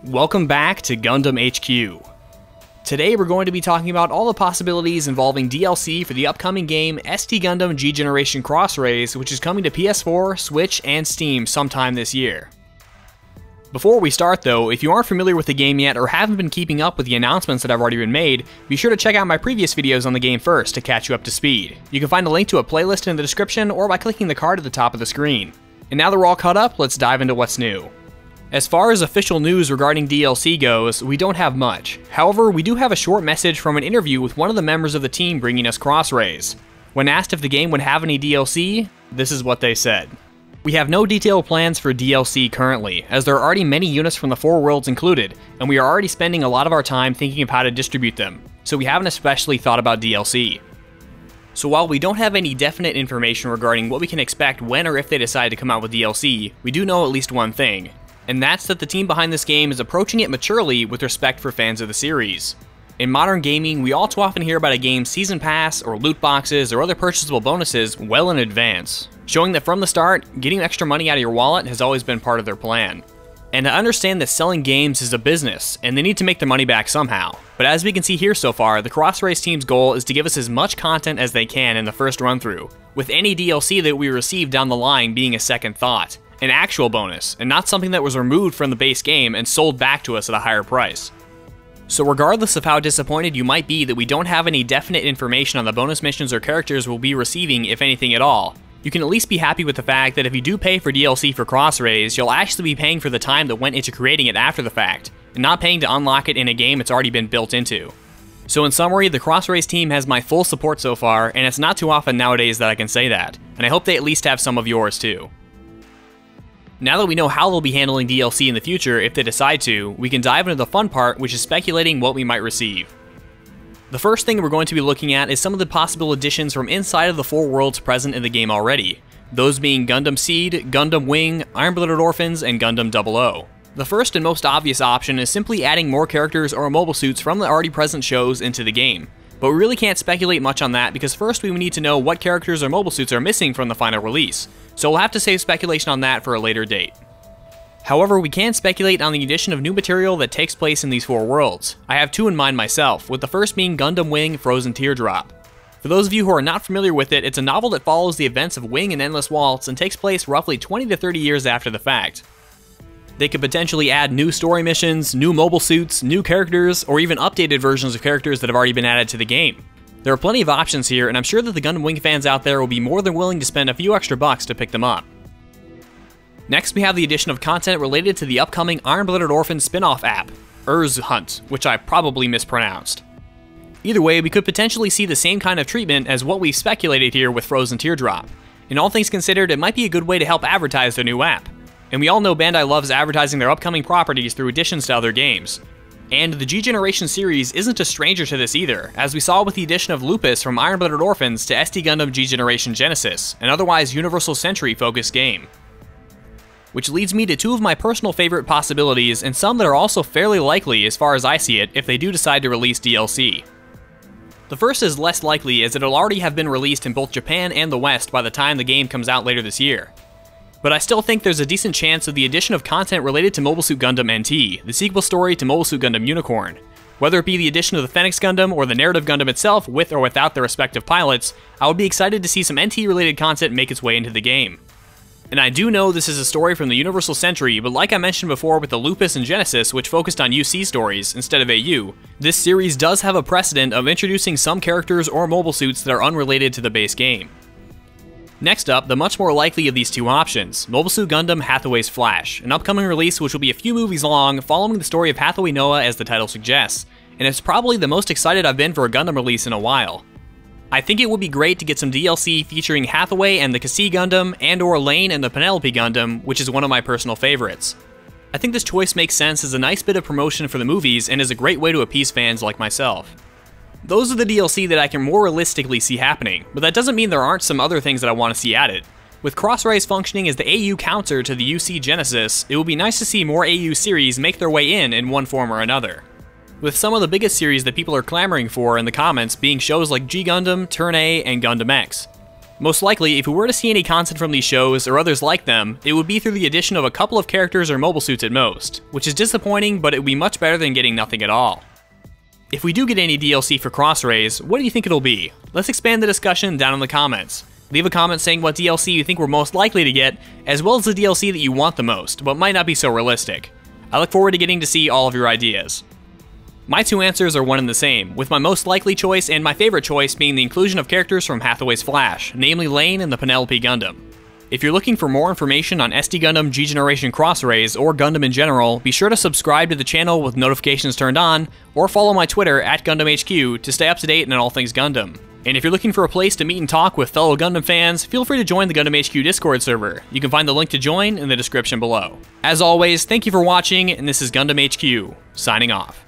Welcome back to Gundam HQ. Today we're going to be talking about all the possibilities involving DLC for the upcoming game ST Gundam G Generation Cross Rays, which is coming to PS4, Switch, and Steam sometime this year. Before we start though, if you aren't familiar with the game yet or haven't been keeping up with the announcements that have already been made, be sure to check out my previous videos on the game first to catch you up to speed. You can find a link to a playlist in the description or by clicking the card at the top of the screen. And now that we're all caught up, let's dive into what's new. As far as official news regarding DLC goes, we don't have much. However, we do have a short message from an interview with one of the members of the team bringing us Cross Rays. When asked if the game would have any DLC, this is what they said. We have no detailed plans for DLC currently, as there are already many units from the 4 worlds included, and we are already spending a lot of our time thinking of how to distribute them, so we haven't especially thought about DLC. So while we don't have any definite information regarding what we can expect when or if they decide to come out with DLC, we do know at least one thing. And that's that the team behind this game is approaching it maturely with respect for fans of the series. In modern gaming, we all too often hear about a game's season pass, or loot boxes, or other purchasable bonuses well in advance, showing that from the start, getting extra money out of your wallet has always been part of their plan. And I understand that selling games is a business, and they need to make their money back somehow. But as we can see here so far, the Cross Rays team's goal is to give us as much content as they can in the first run-through, with any DLC that we receive down the line being a second thought. An actual bonus, and not something that was removed from the base game and sold back to us at a higher price. So regardless of how disappointed you might be that we don't have any definite information on the bonus missions or characters we'll be receiving, if anything at all, you can at least be happy with the fact that if you do pay for DLC for Cross Rays, you'll actually be paying for the time that went into creating it after the fact, and not paying to unlock it in a game it's already been built into. So in summary, the Cross Rays team has my full support so far, and it's not too often nowadays that I can say that, and I hope they at least have some of yours too. Now that we know how they'll be handling DLC in the future, if they decide to, we can dive into the fun part, which is speculating what we might receive. The first thing we're going to be looking at is some of the possible additions from inside of the 4 worlds present in the game already, those being Gundam Seed, Gundam Wing, Iron-Blooded Orphans, and Gundam 00. The first and most obvious option is simply adding more characters or mobile suits from the already present shows into the game, but we really can't speculate much on that because first we need to know what characters or mobile suits are missing from the final release. So we'll have to save speculation on that for a later date. However, we can speculate on the addition of new material that takes place in these 4 worlds. I have 2 in mind myself, with the first being Gundam Wing Frozen Teardrop. For those of you who are not familiar with it, it's a novel that follows the events of Wing and Endless Waltz and takes place roughly 20 to 30 years after the fact. They could potentially add new story missions, new mobile suits, new characters, or even updated versions of characters that have already been added to the game. There are plenty of options here, and I'm sure that the Gundam Wing fans out there will be more than willing to spend a few extra bucks to pick them up. Next, we have the addition of content related to the upcoming Iron-Blooded Orphans spin-off app, Hunt, which I probably mispronounced. Either way, we could potentially see the same kind of treatment as what we've speculated here with Frozen Teardrop. And all things considered, it might be a good way to help advertise their new app. And we all know Bandai loves advertising their upcoming properties through additions to other games. And the G Generation series isn't a stranger to this either, as we saw with the addition of Lupus from Iron-Blooded Orphans to ST Gundam G Generation Genesis, an otherwise Universal Century focused game. Which leads me to 2 of my personal favorite possibilities, and some that are also fairly likely as far as I see it if they do decide to release DLC. The first is less likely as it'll already have been released in both Japan and the West by the time the game comes out later this year. But I still think there's a decent chance of the addition of content related to Mobile Suit Gundam NT, the sequel story to Mobile Suit Gundam Unicorn. Whether it be the addition of the Phoenix Gundam or the narrative Gundam itself with or without their respective pilots, I would be excited to see some NT related content make its way into the game. And I do know this is a story from the Universal Century, but like I mentioned before with the Lupus and Genesis, which focused on UC stories instead of AU, this series does have a precedent of introducing some characters or mobile suits that are unrelated to the base game. Next up, the much more likely of these 2 options, Mobile Suit Gundam Hathaway's Flash, an upcoming release which will be a few movies long, following the story of Hathaway Noah as the title suggests, and it's probably the most excited I've been for a Gundam release in a while. I think it would be great to get some DLC featuring Hathaway and the Cassie Gundam, and/or Lane and the Penelope Gundam, which is one of my personal favorites. I think this choice makes sense as a nice bit of promotion for the movies and is a great way to appease fans like myself. Those are the DLC that I can more realistically see happening, but that doesn't mean there aren't some other things that I want to see added. With Cross Rays functioning as the AU counter to the UC Genesis, it would be nice to see more AU series make their way in one form or another. With some of the biggest series that people are clamoring for in the comments being shows like G Gundam, Turn A, and Gundam X. Most likely, if we were to see any content from these shows or others like them, it would be through the addition of a couple of characters or mobile suits at most, which is disappointing, but it would be much better than getting nothing at all. If we do get any DLC for Crossrays, what do you think it'll be? Let's expand the discussion down in the comments. Leave a comment saying what DLC you think we're most likely to get, as well as the DLC that you want the most, but might not be so realistic. I look forward to getting to see all of your ideas. My two answers are one and the same, with my most likely choice and my favorite choice being the inclusion of characters from Hathaway's Flash, namely Lane and the Penelope Gundam. If you're looking for more information on SD Gundam G Generation Crossrays or Gundam in general, be sure to subscribe to the channel with notifications turned on, or follow my Twitter at GundamHQ to stay up to date on all things Gundam. And if you're looking for a place to meet and talk with fellow Gundam fans, feel free to join the Gundam HQ Discord server. You can find the link to join in the description below. As always, thank you for watching, and this is Gundam HQ, signing off.